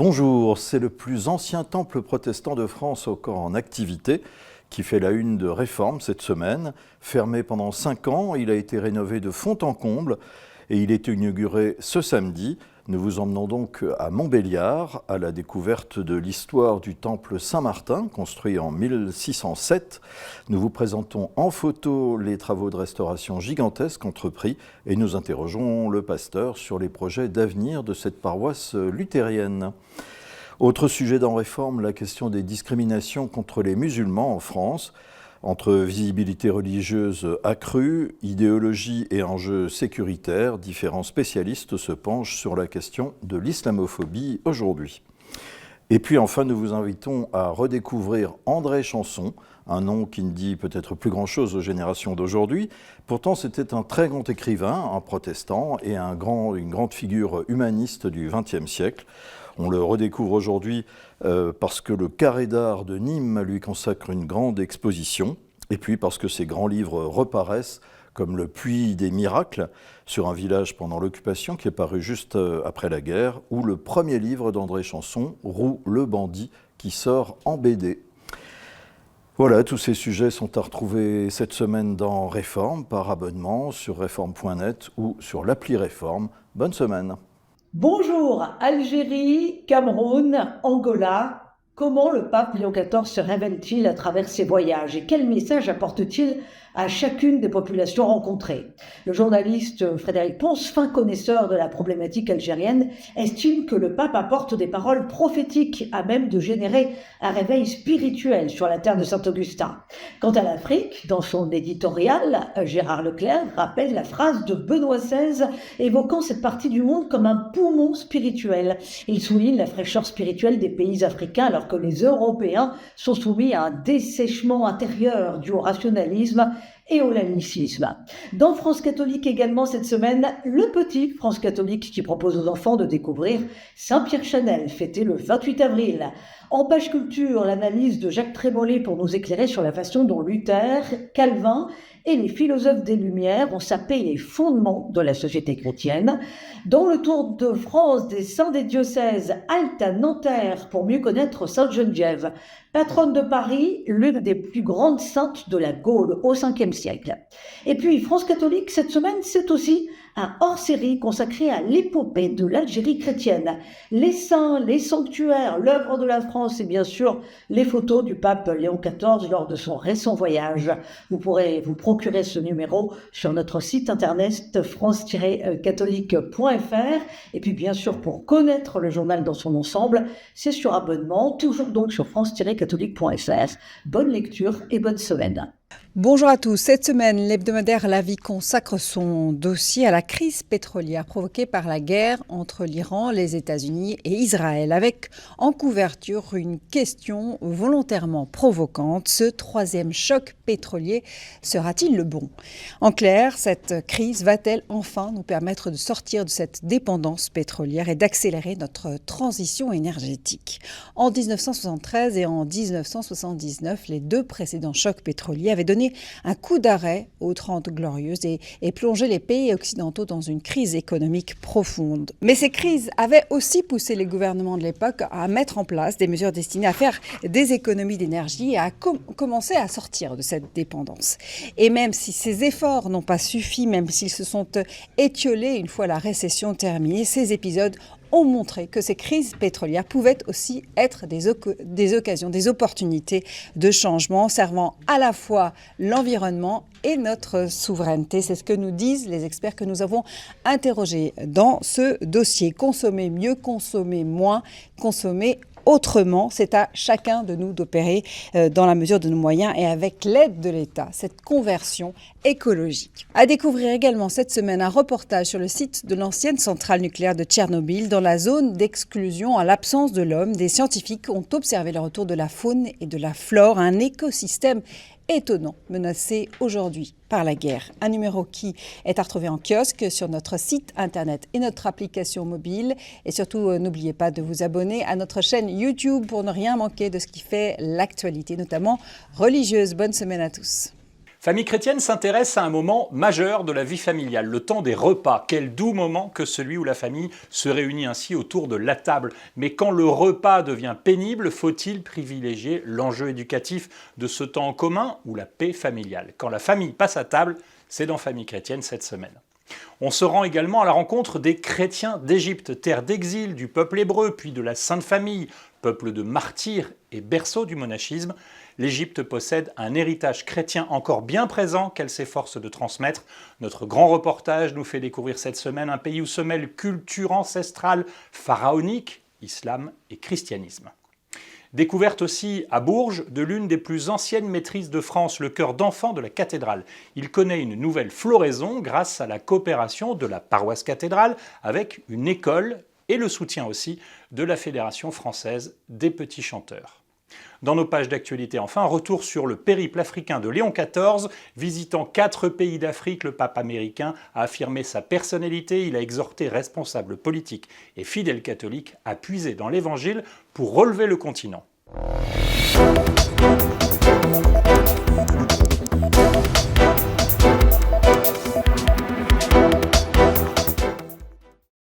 Bonjour, c'est le plus ancien temple protestant de France encore en activité qui fait la une de Réforme cette semaine. Fermé pendant 5 ans, il a été rénové de fond en comble et il est inauguré ce samedi. Nous vous emmenons donc à Montbéliard, à la découverte de l'histoire du temple Saint-Martin, construit en 1607. Nous vous présentons en photo les travaux de restauration gigantesques entrepris et nous interrogeons le pasteur sur les projets d'avenir de cette paroisse luthérienne. Autre sujet dans Réforme, la question des discriminations contre les musulmans en France. Entre visibilité religieuse accrue, idéologie et enjeux sécuritaires, différents spécialistes se penchent sur la question de l'islamophobie aujourd'hui. Et puis enfin, nous vous invitons à redécouvrir André Chanson, un nom qui ne dit peut-être plus grand-chose aux générations d'aujourd'hui. Pourtant, c'était un très grand écrivain, un protestant et une grande figure humaniste du XXe siècle. On le redécouvre aujourd'hui parce que le Carré d'Art de Nîmes lui consacre une grande exposition, et puis parce que ses grands livres reparaissent, comme Le Puits des Miracles, sur un village pendant l'occupation, qui est paru juste après la guerre, ou le premier livre d'André Chanson, Roux le bandit, qui sort en BD. Voilà, tous ces sujets sont à retrouver cette semaine dans Réforme, par abonnement, sur réforme.net ou sur l'appli Réforme. Bonne semaine. Bonjour, Algérie, Cameroun, Angola. Comment le pape Léon XIV se révèle-t-il à travers ses voyages et quel message apporte-t-il à chacune des populations rencontrées? Le journaliste Frédéric Pons, fin connaisseur de la problématique algérienne, estime que le pape apporte des paroles prophétiques à même de générer un réveil spirituel sur la terre de Saint-Augustin. Quant à l'Afrique, dans son éditorial, Gérard Leclerc rappelle la phrase de Benoît XVI évoquant cette partie du monde comme un poumon spirituel. Il souligne la fraîcheur spirituelle des pays africains alors que les Européens sont soumis à un dessèchement intérieur dû au rationalisme et au laïcisme. Dans France catholique également cette semaine, le petit France catholique qui propose aux enfants de découvrir Saint-Pierre Chanel, fêté le 28 avril. En page culture, l'analyse de Jacques Trémollet pour nous éclairer sur la façon dont Luther, Calvin et les philosophes des Lumières ont sapé les fondements de la société chrétienne. Dans le tour de France des saints des diocèses, halte à Nanterre pour mieux connaître Sainte Geneviève, patronne de Paris, l'une des plus grandes saintes de la Gaule au 5e siècle. Et puis France catholique, cette semaine, c'est aussi un hors-série consacré à l'épopée de l'Algérie chrétienne. Les saints, les sanctuaires, l'œuvre de la France et bien sûr les photos du pape Léon XIV lors de son récent voyage. Vous pourrez vous procurer ce numéro sur notre site internet france-catholique.fr. Et puis bien sûr, pour connaître le journal dans son ensemble, c'est sur abonnement, toujours donc sur france-catholique.fr. Bonne lecture et bonne semaine. Bonjour à tous. Cette semaine, l'hebdomadaire La Vie consacre son dossier à la crise pétrolière provoquée par la guerre entre l'Iran, les États-Unis et Israël, avec en couverture une question volontairement provocante. Ce troisième choc pétrolier sera-t-il le bon? En clair, cette crise va-t-elle enfin nous permettre de sortir de cette dépendance pétrolière et d'accélérer notre transition énergétique? En 1973 et en 1979, les deux précédents chocs pétroliers avaient donné un coup d'arrêt aux 30 glorieuses et plongé les pays occidentaux dans une crise économique profonde. Mais ces crises avaient aussi poussé les gouvernements de l'époque à mettre en place des mesures destinées à faire des économies d'énergie et à commencer à sortir de cette dépendance. Et même si ces efforts n'ont pas suffi, même s'ils se sont étiolés une fois la récession terminée, ces épisodes ont montré que ces crises pétrolières pouvaient aussi être des occasions, des opportunités de changement servant à la fois l'environnement et notre souveraineté. C'est ce que nous disent les experts que nous avons interrogés dans ce dossier. Consommer mieux, consommer moins, consommer autrement, c'est à chacun de nous d'opérer dans la mesure de nos moyens et avec l'aide de l'État, cette conversion écologique. À découvrir également cette semaine un reportage sur le site de l'ancienne centrale nucléaire de Tchernobyl. Dans la zone d'exclusion à l'absence de l'homme, des scientifiques ont observé le retour de la faune et de la flore, un écosystème étonnant, menacé aujourd'hui par la guerre. Un numéro qui est à retrouver en kiosque sur notre site internet et notre application mobile. Et surtout, n'oubliez pas de vous abonner à notre chaîne YouTube pour ne rien manquer de ce qui fait l'actualité, notamment religieuse. Bonne semaine à tous. Famille chrétienne s'intéresse à un moment majeur de la vie familiale, le temps des repas. Quel doux moment que celui où la famille se réunit ainsi autour de la table. Mais quand le repas devient pénible, faut-il privilégier l'enjeu éducatif de ce temps en commun ou la paix familiale? Quand la famille passe à table, c'est dans Famille chrétienne cette semaine. On se rend également à la rencontre des chrétiens d'Égypte, terre d'exil du peuple hébreu, puis de la Sainte Famille, peuple de martyrs et berceau du monachisme. L'Égypte possède un héritage chrétien encore bien présent qu'elle s'efforce de transmettre. Notre grand reportage nous fait découvrir cette semaine un pays où se mêlent culture ancestrale pharaonique, islam et christianisme. Découverte aussi à Bourges de l'une des plus anciennes maîtrises de France, le chœur d'enfants de la cathédrale. Il connaît une nouvelle floraison grâce à la coopération de la paroisse cathédrale avec une école et le soutien aussi de la Fédération française des petits chanteurs. Dans nos pages d'actualité, enfin, retour sur le périple africain de Léon XIV. Visitant 4 pays d'Afrique, le pape américain a affirmé sa personnalité. Il a exhorté responsables politiques et fidèles catholiques à puiser dans l'Évangile pour relever le continent.